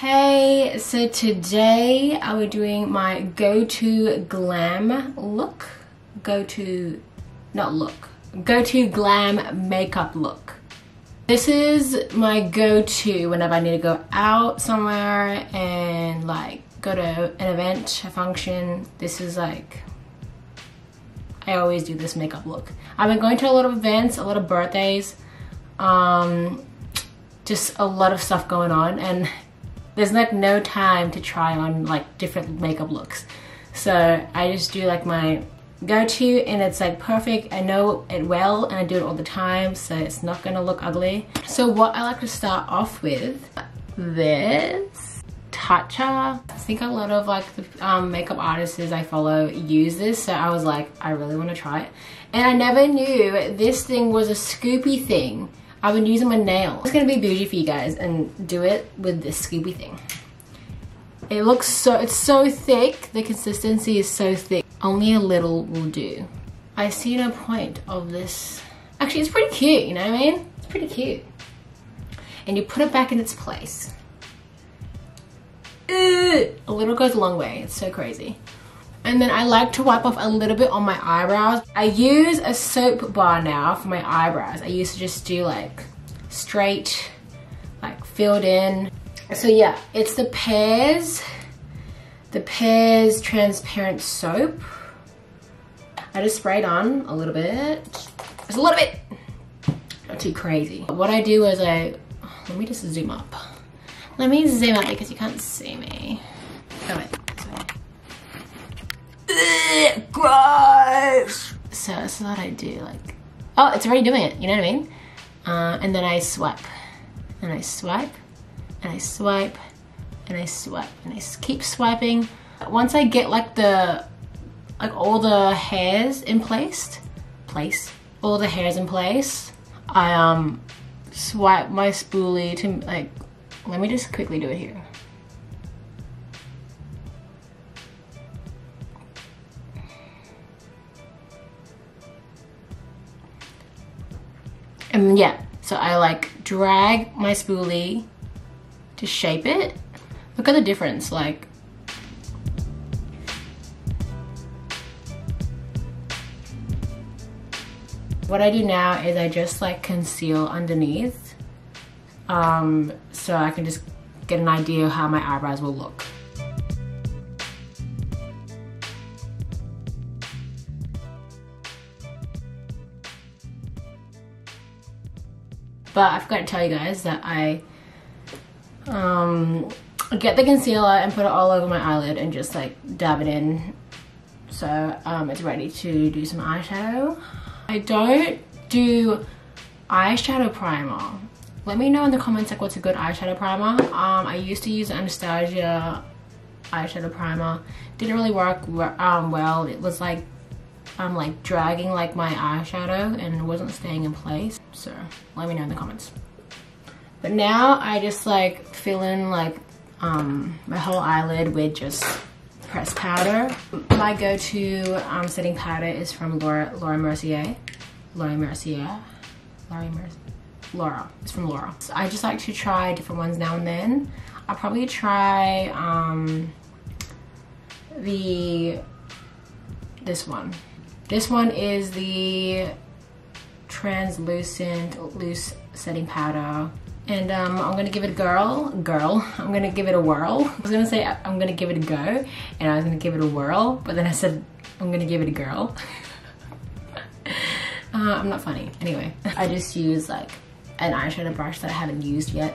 Hey, so today I will be doing my go-to glam look. Go-to glam makeup look. This is my go-to whenever I need to go out somewhere and like go to an event, a function. This is like, I always do this makeup look. I've been going to a lot of events, a lot of birthdays, just a lot of stuff going on, and there's like no time to try on like different makeup looks. So I just do like my go-to, and it's like perfect. I know it well and I do it all the time, so it's not gonna look ugly. So what I like to start off with, this Tatcha. I think a lot of like the makeup artists I follow use this, so I was like, I really want to try it. And I never knew this thing was a scoopy thing. I've been using my nail. It's gonna be bougie for you guys and do it with this scoopy thing. It looks so, it's so thick. The consistency is so thick. Only a little will do. I see no point of this. Actually, it's pretty cute, you know what I mean? It's pretty cute. And you put it back in its place. A little goes a long way. It's so crazy. And then I like to wipe off a little bit on my eyebrows. I use a soap bar now for my eyebrows. I used to just do like straight, like filled in. So yeah, it's the Pears transparent soap. I just sprayed on a little bit. Just a little bit. Not too crazy. What I do is let me just zoom up. Let me zoom up because you can't see me. Oh wait. Gross! So that's what I do, like, oh, it's already doing it, you know what I mean? And then I swipe, and I swipe, and I swipe, and I swipe, and I keep swiping. Once I get like all the hairs in place, all the hairs in place, I swipe my spoolie to like, let me just quickly do it here. And yeah, so I like drag my spoolie to shape it. Look at the difference, like. What I do now is I just like conceal underneath, so I can just get an idea of how my eyebrows will look. But I forgot to tell you guys that I get the concealer and put it all over my eyelid and just like dab it in. So it's ready to do some eyeshadow. I don't do eyeshadow primer. Let me know in the comments like what's a good eyeshadow primer. I used to use Anastasia eyeshadow primer. Didn't really work well. It was like dragging like my eyeshadow and it wasn't staying in place. So let me know in the comments. But now I just like fill in like my whole eyelid with just pressed powder. My go-to setting powder is from Laura. It's from Laura. So I just like to try different ones now and then. I'll probably try this one. This one is the translucent loose setting powder, and I'm gonna give it a I'm gonna give it a whirl. I was gonna say I'm gonna give it a go, and I was gonna give it a whirl, but then I said I'm gonna give it a girl. I'm not funny. Anyway, I just use like an eyeshadow brush that I haven't used yet.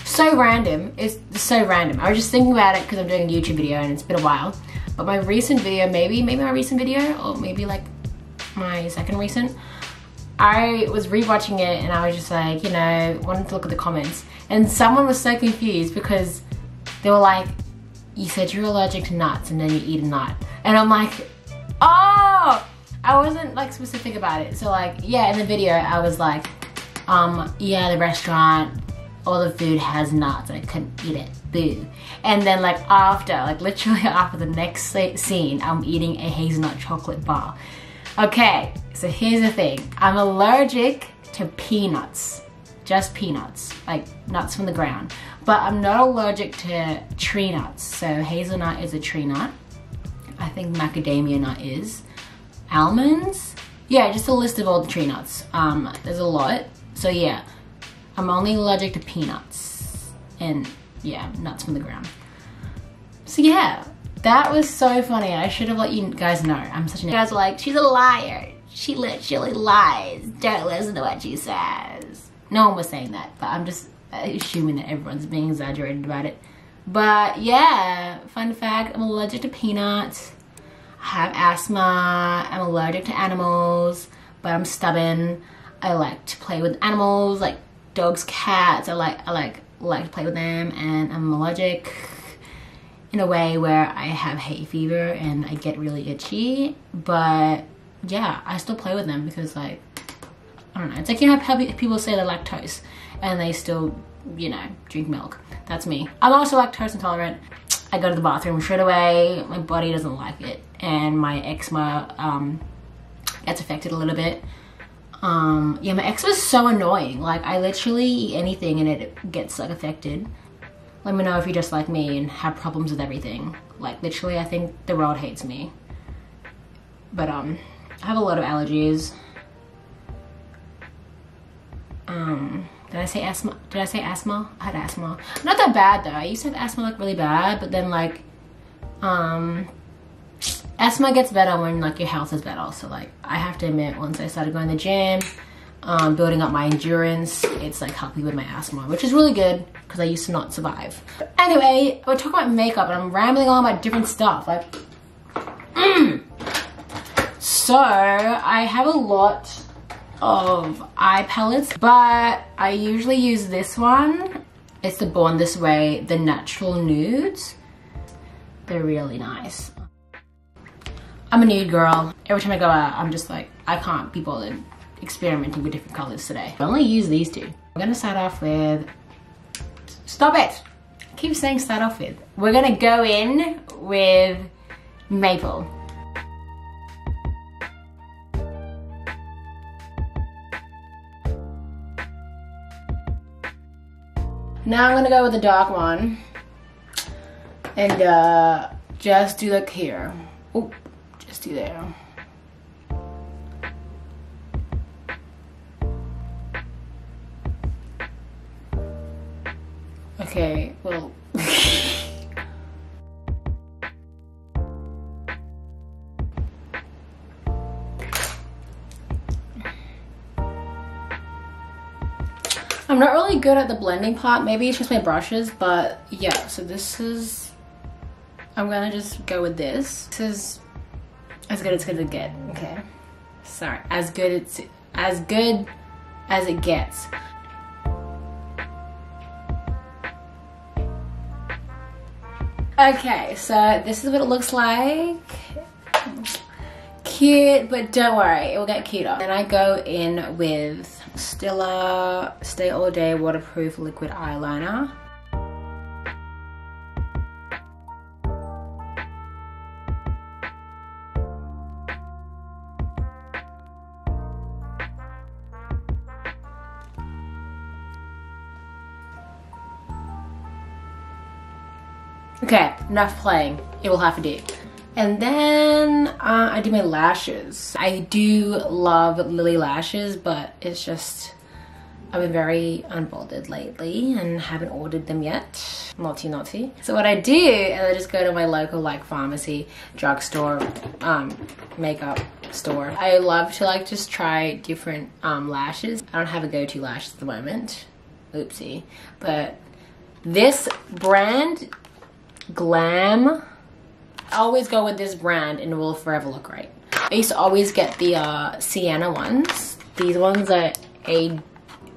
So random, it's so random. I was just thinking about it because I'm doing a YouTube video and it's been a while. But my recent video, maybe my recent video, or maybe like my second recent, I was rewatching it and I was just like, you know, wanted to look at the comments. And someone was so confused because they were like, you said you're allergic to nuts and then you eat a nut. And I'm like, oh! I wasn't like specific about it. So like, yeah, in the video I was like, yeah, the restaurant, all the food has nuts and I couldn't eat it, boo. And then like after, like literally after the next scene, I'm eating a hazelnut chocolate bar. Okay, so here's the thing. I'm allergic to peanuts. just peanuts, like nuts from the ground. But I'm not allergic to tree nuts. So hazelnut is a tree nut. I think macadamia nut is. Almonds? Yeah, just a list of all the tree nuts. There's a lot. So yeah, I'm only allergic to peanuts and yeah, nuts from the ground. So yeah, that was so funny. I should have let you guys know. I'm such an You guys are like, she's a liar. She literally lies. Don't listen to what she says. No one was saying that, but I'm just assuming that everyone's being exaggerated about it. But yeah, fun fact, I'm allergic to peanuts. I have asthma. I'm allergic to animals, but I'm stubborn. I like to play with animals, like dogs, cats. I like to play with them, and I'm allergic in a way where I have hay fever and I get really itchy. But yeah, I still play with them because, like, I don't know. It's like, you know how people say they're lactose and they still, you know, drink milk. That's me. I'm also lactose intolerant. I go to the bathroom straight away. My body doesn't like it, and my eczema gets affected a little bit. Yeah, my eczema is so annoying. Like, I literally eat anything and it gets like affected. Let me know if you're just like me and have problems with everything. Like, literally, I think the world hates me. But I have a lot of allergies. Did I say asthma? Did I say asthma? I had asthma. Not that bad though. I used to have asthma like really bad, but then like asthma gets better when like your health is better. So like, I have to admit, once I started going to the gym, building up my endurance, it's like helping with my asthma, which is really good because I used to not survive. Anyway, we're talking about makeup and I'm rambling on about different stuff. Like, so I have a lot of eye palettes, but I usually use this one. It's the Born This Way, the Natural Nudes. They're really nice. I'm a nude girl. Every time I go out, I'm just like, I can't be bothered experimenting with different colors today. I only use these two. I'm gonna start off with, stop it! I keep saying start off with. We're gonna go in with Maple. Now I'm gonna go with the dark one and just do like here. Oh, just do there. Okay, well. I'm not really good at the blending part. Maybe it's just my brushes, but yeah, so this is, I'm gonna just go with this. This is as good as it's gonna get, okay? Sorry, as good as it gets. Okay, so this is what it looks like. Cute, but don't worry, it will get cuter. Then I go in with Stila Stay All Day Waterproof Liquid Eyeliner. Okay, enough playing. It will have to do. And then I do my lashes. I do love Lily lashes, but it's just, I've been very unbothered lately and haven't ordered them yet. Naughty. So what I do is I just go to my local like pharmacy, drugstore, makeup store. I love to like just try different lashes. I don't have a go-to lash at the moment. Oopsie. But this brand, Glam, I always go with this brand and it will forever look great. I used to always get the Sienna ones. These ones are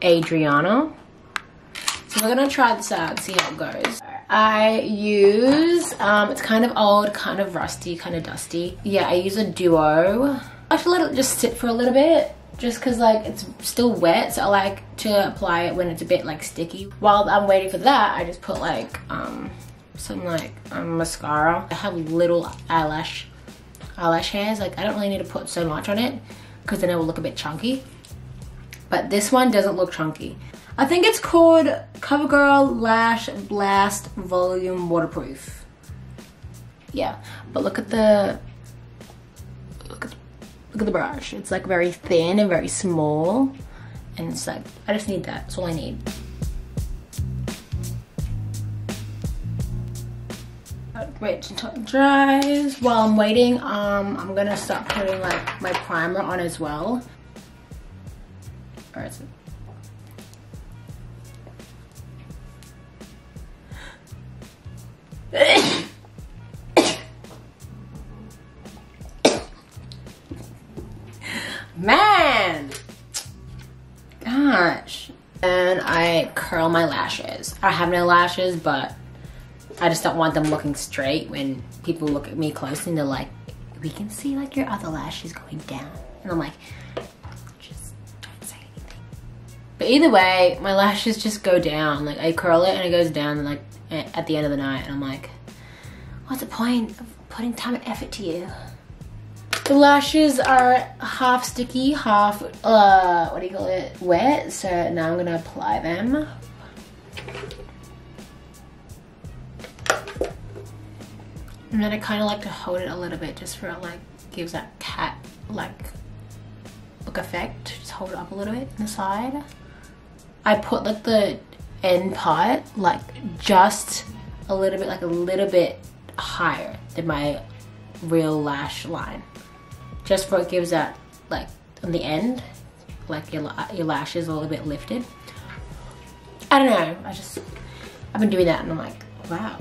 Adriana. So we're gonna try this out and see how it goes. I use, it's kind of old, kind of rusty, kind of dusty. Yeah, I use a duo. I should let it just sit for a little bit, just cause like it's still wet, so I like to apply it when it's a bit like sticky. While I'm waiting for that, I just put like, some like mascara. I have little eyelash hairs. Like, I don't really need to put so much on it because then it will look a bit chunky. But this one doesn't look chunky. I think it's called CoverGirl Lash Blast Volume Waterproof. Yeah, but look at the brush. It's like very thin and very small, and it's like, I just need that. That's all I need. Wait until it dries. While I'm waiting, I'm gonna start putting like my primer on as well. Where is it? Man, gosh. And I curl my lashes. I have no lashes, but I just don't want them looking straight when people look at me closely and they're like, we can see like your other lashes going down. And I'm like, just don't say anything. But either way, my lashes just go down. Like I curl it and it goes down like at the end of the night. And I'm like, what's the point of putting time and effort to you? The lashes are half sticky, half, what do you call it, wet. So now I'm gonna apply them. And then I kind of like to hold it a little bit just for it like gives that cat like look effect. Just hold it up a little bit on the side. I put like the end part like just a little bit, like a little bit higher than my real lash line. Just for it gives that like on the end, like your lashes a little bit lifted. I don't know, I've been doing that and I'm like, wow.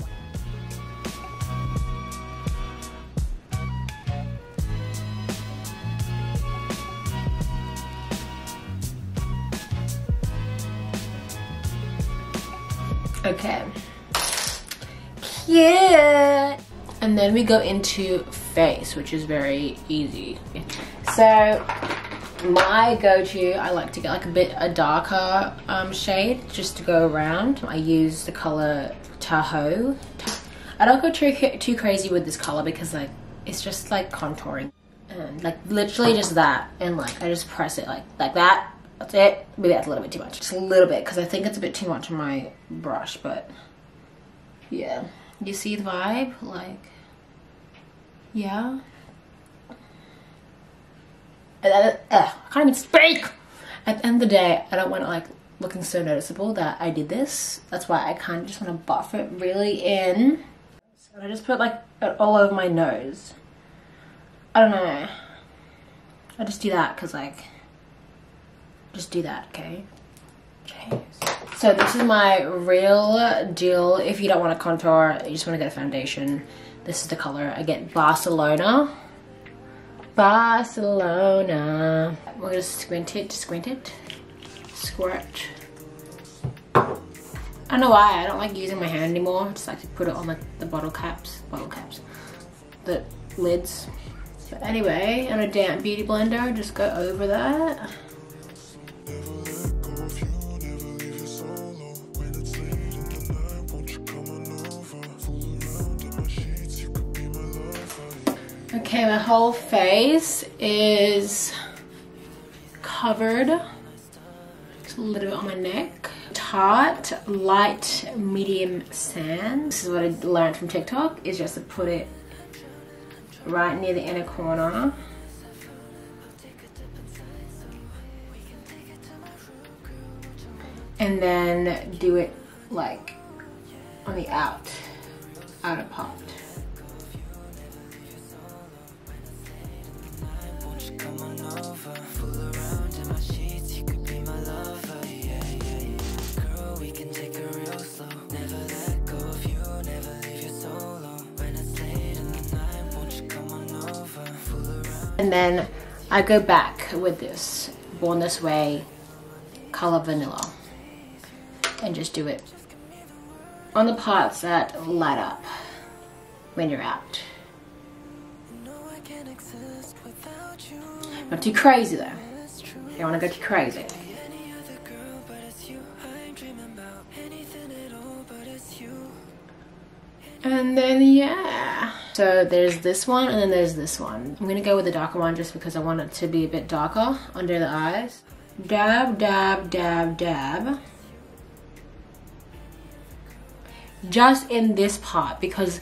Okay, cute. And then we go into face, which is very easy. So my go-to, I like to get like a darker shade just to go around. I use the color Tahoe. I don't go too crazy with this color because like it's just like contouring and like literally just that, and like I just press it like that. That's it. Maybe that's a little bit too much. Just a little bit because I think it's a bit too much on my brush, but yeah. You see the vibe? Like, yeah. I can't even speak! At the end of the day, I don't want it like looking so noticeable that I did this. That's why I kind of just want to buff it really in. So I just put like it all over my nose. I don't know. I just do that because like, just do that, okay? Jeez. So this is my real deal. If you don't want to contour, you just want to get a foundation. This is the color. I get Barcelona. Barcelona. We're gonna squint it. Squirt. I don't know why. I don't like using my hand anymore. I just like to put it on like the bottle caps, the lids. So anyway, on a damp beauty blender, just go over that. Okay, my whole face is covered. Just a little bit on my neck. Tarte Light Medium Sand. This is what I learned from TikTok, is just to put it right near the inner corner. And then do it like on the outer part. And then I go back with this Born This Way color Vanilla and just do it on the parts that light up when you're out. Not too crazy though. You don't want to go too crazy. And then yeah. So there's this one and then there's this one. I'm gonna go with the darker one just because I want it to be a bit darker under the eyes. Dab, dab, dab, dab. just in this part because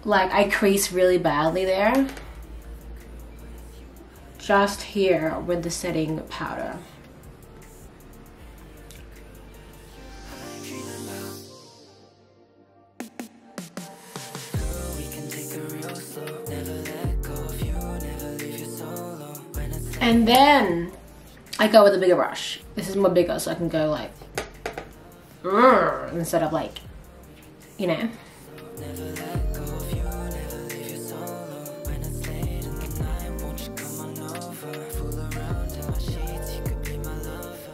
like I crease really badly there. Just here with the setting powder. And then I go with a bigger brush. This is more bigger, so I can go like instead of like, you know.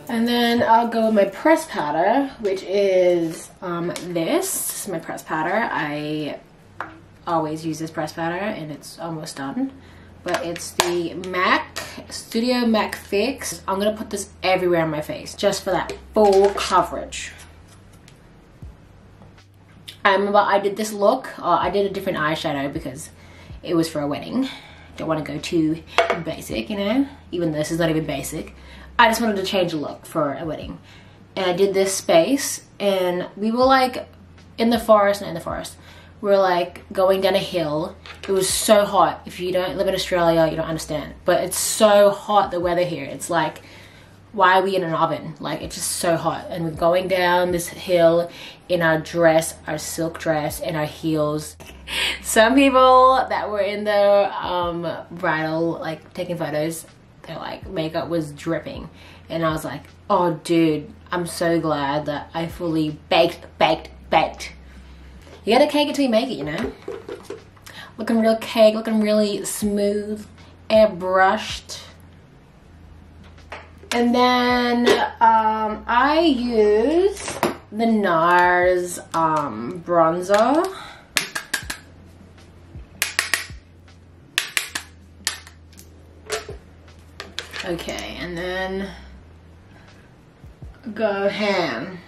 And then I'll go with my press powder, which is this. This is my press powder. I always use this press powder and it's almost done. But it's the MAC Studio MAC Fix. I'm gonna put this everywhere on my face just for that full coverage. I remember I did this look. I did a different eyeshadow because it was for a wedding. Don't want to go too basic, you know, even though this is not even basic. I just wanted to change the look for a wedding. And I did this space and we were like in the forest, not in the forest. We were like going down a hill. It was so hot. If you don't live in Australia, you don't understand. But it's so hot, the weather here. It's like, why are we in an oven? Like, it's just so hot. And we're going down this hill in our dress, our silk dress, and our heels. Some people that were in the bridal, like taking photos, their like makeup was dripping. And I was like, oh dude, I'm so glad that I fully baked. You gotta cake it till you make it, you know? Looking real cake, looking really smooth, airbrushed. And then I use the NARS bronzer. Okay, and then go ham.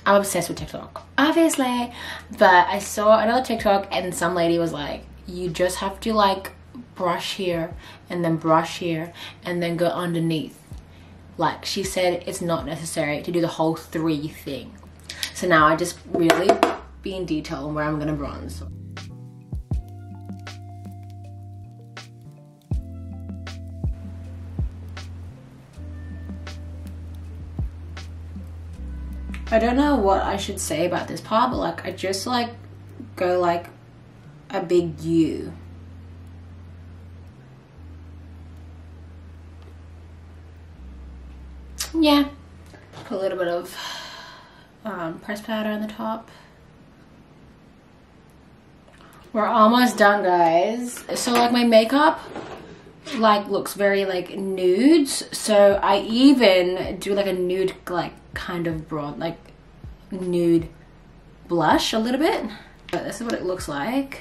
I'm obsessed with TikTok, obviously, but I saw another TikTok and some lady was like, you just have to like brush here and then brush here and then go underneath. Like, she said it's not necessary to do the whole 3 thing. So now I just really be in detail on where I'm gonna bronze. I don't know what I should say about this part, but like I just like go like a big U. Yeah, put a little bit of press powder on the top. We're almost done, guys. So like my makeup like looks very like nudes, so I even do like a nude like kind of broad like nude blush a little bit. But this is what it looks like,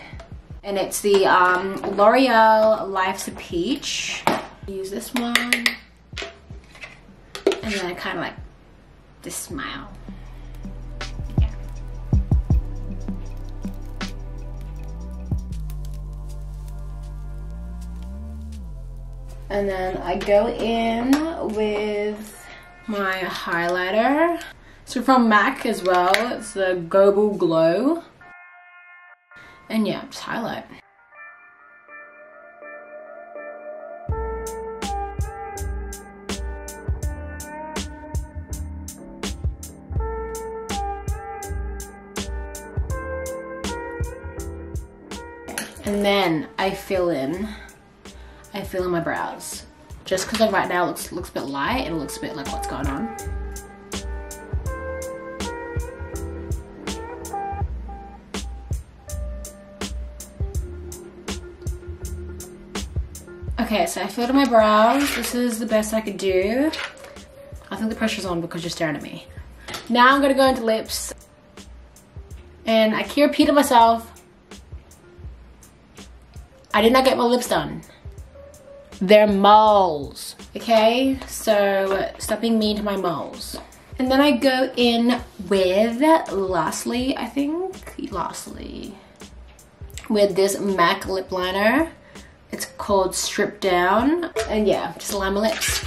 and it's the L'Oreal Life's a Peach. Use this one, and then I kind of like this smile. Yeah. And then I go in with my highlighter. So from MAC as well, it's the Global Glow. And yeah, just highlight. And then I fill in my brows. Just because like right now it looks a bit light, it looks a bit like what's going on. Okay, so I filled in my brows. This is the best I could do. I think the pressure's on because you're staring at me. Now I'm gonna go into lips. And I keep repeating myself, I did not get my lips done. They're moles, okay? So stop being mean to my moles. And then I go in with, lastly, with this MAC lip liner. It's called Strip Down. And yeah, just line my lips.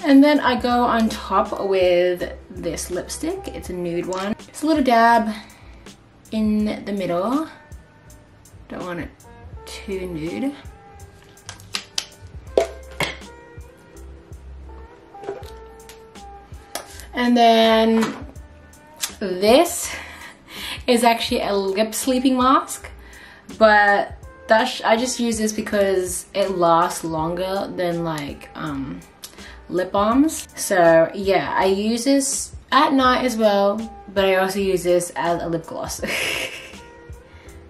And then I go on top with this lipstick. It's a nude one. It's a little dab in the middle. Don't want it too nude. And then this is actually a lip sleeping mask, but I just use this because it lasts longer than like lip balms. So yeah, I use this at night as well, but I also use this as a lip gloss.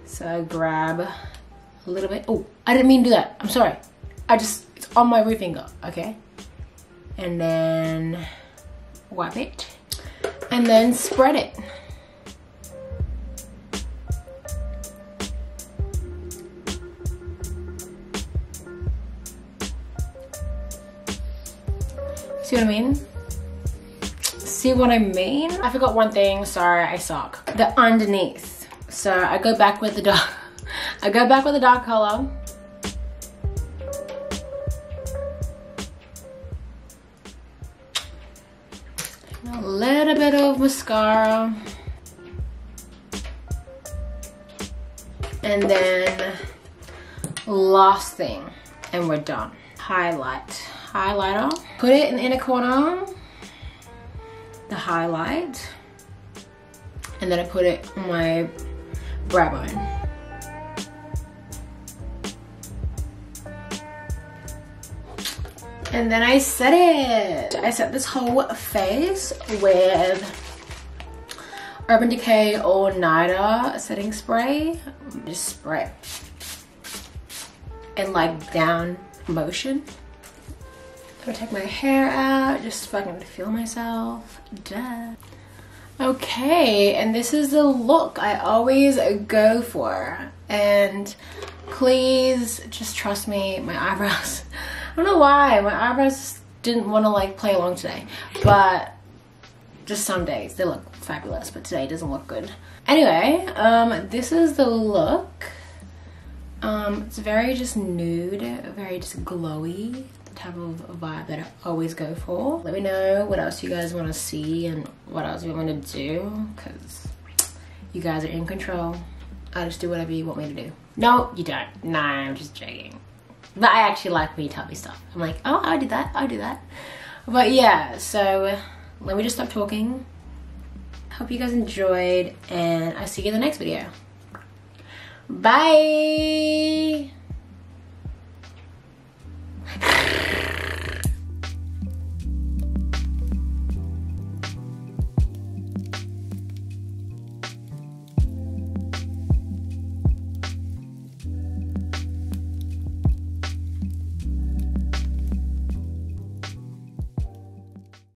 So I grab a little bit. Oh, I didn't mean to do that. I'm sorry. It's on my root finger, okay? And then wipe it. And then spread it. See what I mean? See what I mean? I forgot one thing, sorry, I suck. The underneath. So I go back with the dark, color. A little bit of mascara. And then last thing, and we're done. Highlighter. Put it in the inner corner, the highlight, and then I put it on my brow bone. And then I set it. I set this whole face with Urban Decay All Nighter setting spray. Just spray in like down motion. I'm gonna take my hair out just so I can feel myself. Duh. Okay, and this is the look I always go for. And please just trust me, my eyebrows. I don't know why, my eyebrows didn't want to like play along today. But just some days they look fabulous, but today it doesn't look good. Anyway, this is the look. It's very just nude, very just glowy. Type of vibe that I always go for. Let me know what else you guys want to see and what else you want me to do, because you guys are in control. I just do whatever you want me to do. No, you don't. Nah, I'm just joking. But I actually like when you tell me stuff. I'm like, oh, I'll do that, I'll do that. But yeah, so let me just stop talking. Hope you guys enjoyed, and I'll see you in the next video. Bye!